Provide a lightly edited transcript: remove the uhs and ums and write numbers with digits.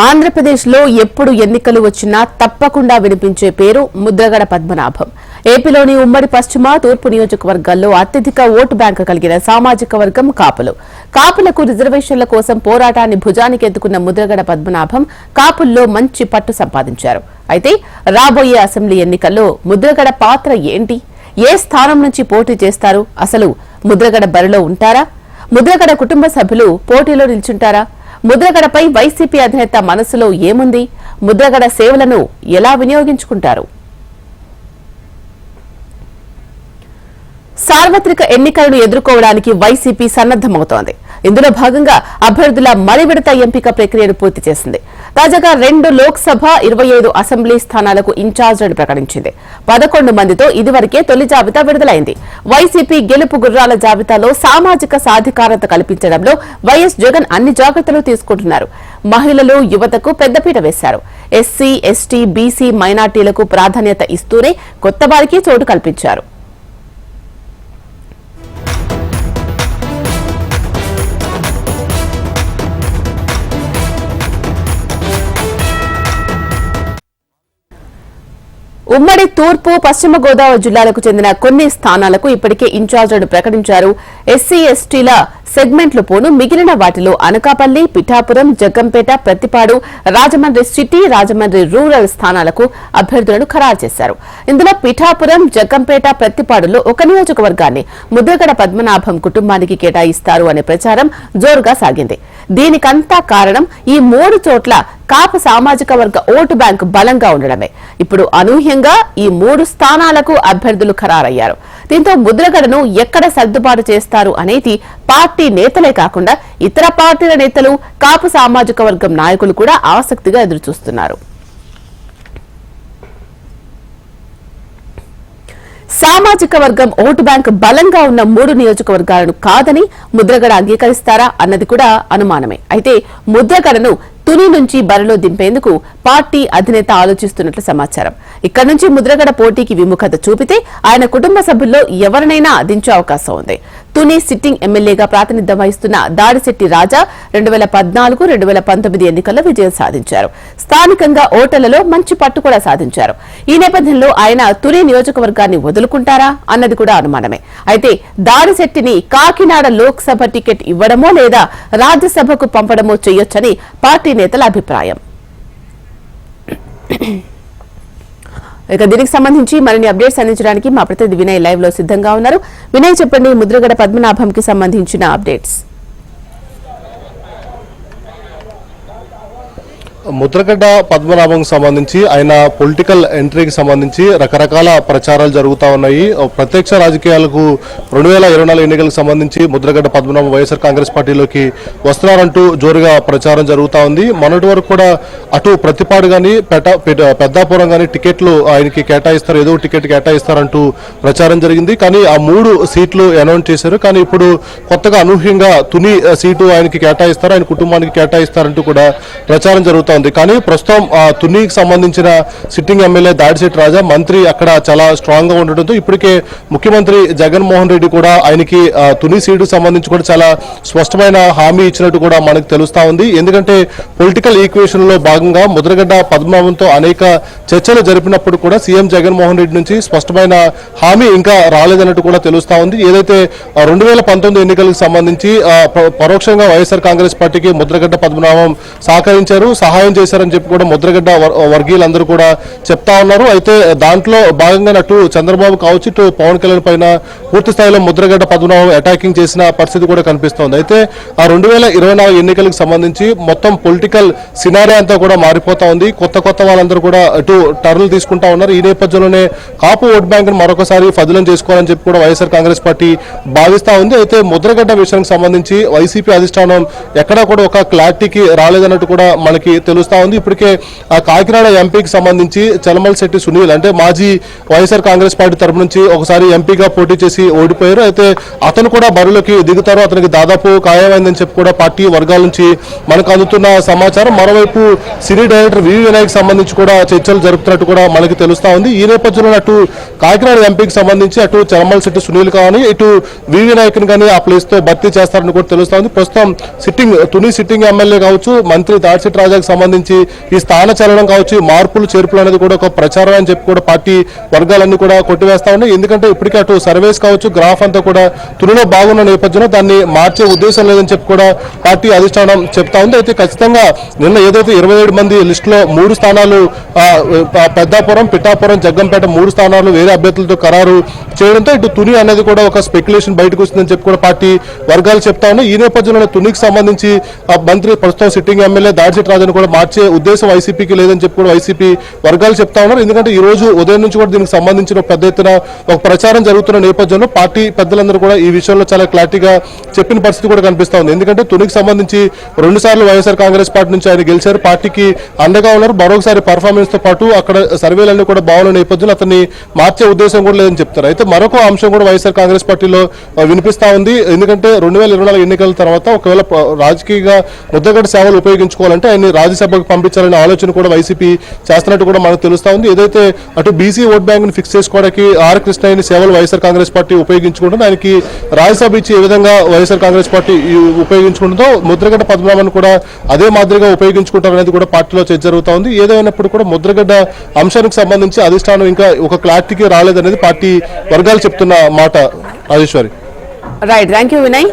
ఆంధ్రప్రదేశ్లో ఎప్పుడు ఎన్నికలు వచ్చినా తప్పకుండా వినిపించే పేరు ముద్రగడ పద్మనాభం. ఏపీలోని ఉమ్మడి పశ్చిమ, తూర్పు నియోజకవర్గాల్లో అత్యధిక ఓటు బ్యాంకు కలిగిన సామాజిక వర్గం కాపులు. కాపులకు రిజర్వేషన్ల కోసం పోరాటాన్ని భుజానికి ఎత్తుకున్న ముద్రగడ పద్మనాభం కాపుల్లో మంచి పట్టు సంపాదించారు. అయితే రాబోయే అసెంబ్లీ ఎన్నికల్లో ముద్రగడ పాత్ర ఏంటి? ఏ స్థానం నుంచి పోటీ చేస్తారు? అసలు ముద్రగడ బరిలో ఉంటారా? ముద్రగడ కుటుంబ సభ్యులు పోటీలో నిల్చుంటారా? ముద్రగడపై వైసీపీ అధినేత మనసులో ఏముంది? ముద్రగడ సేవలను ఎలా వినియోగించుకుంటారు? సార్వత్రిక ఎన్నికలను ఎదుర్కోవడానికి వైసీపీ సన్నద్దమవుతోంది. ఇందులో భాగంగా అభ్యర్థుల మలి విడత ఎంపిక ప్రక్రియను పూర్తి చేసింది. తాజాగా 2 లోక్సభ 25 అసెంబ్లీ స్థానాలకు ఇన్ఛార్జీలను ప్రకటించింది. 11 మందితో ఇదివరకే తొలి జాబితా విడుదలైంది. వైసీపీ గెలుపు గుర్రాల జాబితాలో సామాజిక సాధికారత కల్పించడంలో వైఎస్ జగన్ అన్ని జాగ్రత్తలు తీసుకుంటున్నారు. మహిళలు, యువతకు పెద్దపీట వేశారు. ఎస్సీ, ఎస్టీ, బీసీ, మైనార్టీలకు ప్రాధాన్యత ఇస్తూనే కొత్త వారికి చోటు కల్పించారు. ఉమ్మడి తూర్పు, పశ్చిమ గోదావరి జిల్లాలకు చెందిన కొన్ని స్థానాలకు ఇప్పటికే ఇన్ఛార్జీలను ప్రకటించారు. ఎస్సీ, ఎస్టీల సెగ్మెంట్లు పోను మిగిలిన వాటిలో అనకాపల్లి, పిఠాపురం, జగ్గంపేట, ప్రతిపాడు, రాజమండ్రి సిటీ, రాజమండ్రి రూరల్ స్థానాలకు అభ్యర్థులను ఖరారు చేశారు. ఇందులో పిఠాపురం, జగ్గంపేట, ప్రతిపాడులో ఒక నియోజకవర్గాన్ని ముద్రగడ పద్మనాభం కుటుంబానికి కేటాయిస్తారు అనే ప్రచారం జోరుగా సాగింది. దీనికంతా కారణం ఈ 3 చోట్ల కాపు సామాజిక వర్గ ఓటు బ్యాంకు బలంగా ఉండడమే. ఇప్పుడు అనూహ్యంగా ఈ 3 స్థానాలకు అభ్యర్థులు ఖరారయ్యారు. దీంతో ముద్రగడను ఎక్కడ సర్దుబాటు చేస్తారు అనేది పార్టీ నేతలే కాకుండా ఇతర పార్టీల నేతలు, కాపు సామాజిక వర్గం నాయకులు కూడా ఆసక్తిగా ఎదురుచూస్తున్నారు. సామాజిక వర్గం ఓటు బ్యాంకు బలంగా ఉన్న 3 నియోజకవర్గాలను కాదని ముద్రగడ అంగీకరిస్తారా అన్నది కూడా అనుమానమే. అయితే ముద్రగడను తుని నుంచి బరిలో దింపేందుకు పార్టీ అధినేత ఆలోచిస్తున్నట్లు సమాచారం. ఇక్కడి నుంచి ముద్రగడ పోటీకి విముఖత చూపితే ఆయన కుటుంబ సభ్యుల్లో ఎవరినైనా దించే అవకాశం ఉంది. తుని సిట్టింగ్ ఎమ్మెల్యేగా ప్రాతినిధ్యం వహిస్తున్న దాడిశెట్టి రాజా 2014, 2019 ఎన్నికల్లో విజయం సాధించారు. స్థానికంగా ఓటర్లలో మంచి పట్టు కూడా సాధించారు. ఈ నేపథ్యంలో ఆయన తుని నియోజకవర్గాన్ని వదులుకుంటారా అన్నది కూడా అనుమానమే. అయితే దాడిశెట్టిని కాకినాడ లోక్సభ టికెట్ ఇవ్వడమో లేదా రాజ్యసభకు పంపడమో చేయొచ్చని పార్టీ నేతల అభిప్రాయం. ఇక దీనికి సంబంధించి మరిన్ని అప్డేట్స్ అందించడానికి మా ప్రతినిధి వినయ్ లైవ్ లో సిద్ధంగా ఉన్నారు. వినయ్, చెప్పండి, ముద్రగడ పద్మనాభంకి సంబంధించిన అప్డేట్స్. ముద్రగడ్డ పద్మనాభం సంబంధించి ఆయన పొలిటికల్ ఎంట్రీకి సంబంధించి రకరకాల ప్రచారాలు జరుగుతూ ఉన్నాయి. ప్రత్యక్ష రాజకీయాలకు 2024 ఎన్నికలకు సంబంధించి ముద్రగడ్డ పద్మనాభం వైఎస్ఆర్ కాంగ్రెస్ పార్టీలోకి వస్తున్నారంటూ జోరుగా ప్రచారం జరుగుతూ ఉంది. మొన్నటి వరకు కూడా అటు ప్రతిపాడు కానీ పెద్దాపురం కానీ టికెట్లు ఆయనకి కేటాయిస్తారు, ఏదో టికెట్ కేటాయిస్తారంటూ ప్రచారం జరిగింది. కానీ ఆ 3 సీట్లు అనౌన్స్ చేశారు. కానీ ఇప్పుడు కొత్తగా అనూహ్యంగా తుని సీటు ఆయనకి కేటాయిస్తారు, ఆయన కుటుంబానికి కేటాయిస్తారంటూ కూడా ప్రచారం జరుగుతుంది. కానీ ప్రస్తుతం తునికి సంబంధించిన సిట్టింగ్ ఎమ్మెల్యే దాడిశెట్టి రాజా మంత్రి అక్కడ చాలా స్ట్రాంగ్ గా ఉండడంతో ఇప్పటికే ముఖ్యమంత్రి జగన్మోహన్ రెడ్డి కూడా ఆయనకి తుని సీటుకు సంబంధించి కూడా చాలా స్పష్టమైన హామీ ఇచ్చినట్టు కూడా మనకు తెలుస్తా ఉంది. ఎందుకంటే పొలిటికల్ ఈక్వేషన్ లో భాగంగా ముద్రగడ్డ పద్మనాభంతో అనేక చర్చలు జరిపినప్పుడు కూడా సీఎం జగన్మోహన్ రెడ్డి నుంచి స్పష్టమైన హామీ ఇంకా రాలేదన్నట్టు కూడా తెలుస్తా ఉంది. ఏదైతే 2019 ఎన్నికలకు సంబంధించి పరోక్షంగా వైఎస్ఆర్ కాంగ్రెస్ పార్టీకి ముద్రగడ్డ పద్మనాభం సహకరించారు, సహాయం చేశారని చెప్పి కూడా ముద్రగడ్డ వర్గీయులందరూ కూడా చెప్తా ఉన్నారు. అయితే దాంట్లో భాగంగా అటు చంద్రబాబు కావచ్చు, ఇటు పవన్ కళ్యాణ్ పైన పూర్తి స్థాయిలో ముద్రగడ్డ పద్మనాభం అటాకింగ్ చేసిన పరిస్థితి కూడా కనిపిస్తోంది. అయితే ఆ 2024 ఎన్నికలకు సంబంధించి మొత్తం పొలిటికల్ సినారియో అంతా కూడా మారిపోతా ఉంది. కొత్త వాళ్ళందరూ కూడా అటు టర్న్లు తీసుకుంటా ఉన్నారు. ఈ నేపథ్యంలోనే కాపు ఓట్ బ్యాంక్ మరొకసారి ఫదిలం చేసుకోవాలని చెప్పి కూడా వైఎస్ఆర్ కాంగ్రెస్ పార్టీ భావిస్తా ఉంది. అయితే ముద్రగడ్డ విషయానికి సంబంధించి వైసీపీ అధిష్టానం ఎక్కడా కూడా ఒక క్లారిటీకి రాలేదన్నట్టు కూడా మనకి తెలుస్తా ఉంది. ఇప్పటికే కాకినాడ ఎంపీకి సంబంధించి చలమలశెట్టి సునీల్ అంటే మాజీ వైఎస్ఆర్ కాంగ్రెస్ పార్టీ తరపు నుంచి ఒకసారి ఎంపీగా పోటీ చేసి ఓడిపోయారు. అయితే అతను కూడా బరిలోకి దిగుతారు, అతనికి దాదాపు ఖాయమైందని చెప్పి కూడా పార్టీ వర్గాల నుంచి మనకు అందుతున్న సమాచారం. మరోవైపు సినీ డైరెక్టర్ వివి వినాయక్ సంబంధించి కూడా చర్చలు జరుపుతున్నట్టు కూడా మనకి తెలుస్తా ఉంది. ఈ నేపథ్యంలో అటు కాకినాడ ఎంపీకి సంబంధించి అటు చలమలశెట్టి సునీల్ కానీ ఇటు వివి వినాయక్ కానీ ఆ ప్లేస్ తో భర్తీ చేస్తారని కూడా తెలుస్తా ఉంది. ప్రస్తుతం తుని సిట్టింగ్ ఎమ్మెల్యే కావచ్చు, మంత్రి దాడిశెట్టి రాజాకి సంబంధించి ఈ స్థాన చలనం కావచ్చు, మార్పులు చేర్పులు అనేది కూడా ఒక ప్రచారం అని చెప్పి కూడా పార్టీ వర్గాలన్నీ కూడా కొట్టివేస్తా ఉన్నాయి. ఎందుకంటే ఇప్పటికే అటు సర్వేస్ కావచ్చు, గ్రాఫ్ అంతా కూడా తునిలో బాగున్న నేపథ్యంలో దాన్ని మార్చే ఉద్దేశం లేదని చెప్పి కూడా పార్టీ అధిష్టానం చెప్తా ఉంది. అయితే ఖచ్చితంగా నిన్న ఏదైతే 27 మంది లిస్టులో 3 స్థానాలు పెద్దాపురం, పిఠాపురం, జగ్గంపేట 3 స్థానాలు వేరే అభ్యర్థులతో ఖరారు చేయడంతో ఇటు తుని అనేది కూడా ఒక స్పెక్యులేషన్ బయటకు వస్తుందని చెప్పి కూడా పార్టీ వర్గాలు చెప్తా ఉన్నాయి. ఈ నేపథ్యంలో తునికి సంబంధించి మంత్రి ప్రస్తుతం సిట్టింగ్ ఎమ్మెల్యే దాడిశెట్టి రాజును కూడా మార్చే ఉద్దేశం వైసీపీకి లేదని చెప్పి కూడా వైసీపీ వర్గాలు చెప్తా ఉన్నారు. ఎందుకంటే ఈ రోజు ఉదయం నుంచి కూడా దీనికి సంబంధించిన పెద్ద ఎత్తున ఒక ప్రచారం జరుగుతున్న నేపథ్యంలో పార్టీ పెద్దలందరూ కూడా ఈ విషయంలో చాలా క్లారిటీగా చెప్పిన పరిస్థితి కూడా కనిపిస్తా ఉంది. ఎందుకంటే తునికి సంబంధించి 2 సార్లు వైఎస్ఆర్ కాంగ్రెస్ పార్టీ నుంచి ఆయన గెలిచారు, పార్టీకి అండగా ఉన్నారు. మరొకసారి పర్ఫార్మెన్స్ తో పాటు అక్కడ సర్వేలన్నీ కూడా బాగున్న నేపథ్యంలో అతన్ని మార్చే ఉద్దేశం కూడా లేదని చెప్తారు. అయితే మరొక అంశం కూడా వైఎస్ఆర్ కాంగ్రెస్ పార్టీలో వినిపిస్తా ఉంది. ఎందుకంటే 2024 ఎన్నికల తర్వాత ఒకవేళ రాజకీయంగా ముద్రగడ సేవలు ఉపయోగించుకోవాలంటే ఆయన్ని రాజ్యసభకు పంపించాలనే ఆలోచన కూడా వైసీపీ చేస్తున్నట్టు కూడా మనకు తెలుస్తా ఉంది. ఏదైతే అటు బీసీ ఓట్ బ్యాంక్ ని ఫిక్స్ చేసుకోవడానికి ఆర్ కృష్ణయ్యని సేవలు వైఎస్ఆర్ కాంగ్రెస్ పార్టీ ఉపయోగించుకుంటుంది, ఆయనకి రాజ్యసభ ఇచ్చి ఏ విధంగా వైఎస్ఆర్ కాంగ్రెస్ పార్టీ ఉపయోగించుకుంటుందో ముద్రగడ్డ పద్మనాభన్ కూడా అదే మాదిరిగా ఉపయోగించుకుంటారనేది కూడా పార్టీలో చర్చ జరుగుతా ఉంది. ఏదైనప్పుడు కూడా ముద్రగడ్డ అంశానికి సంబంధించి అధిష్టానం ఇంకా ఒక క్లారిటీకి రాలేదనేది పార్టీ వర్గాలు చెప్తున్న మాట. Rajeshwari. Right, thank you Vinay.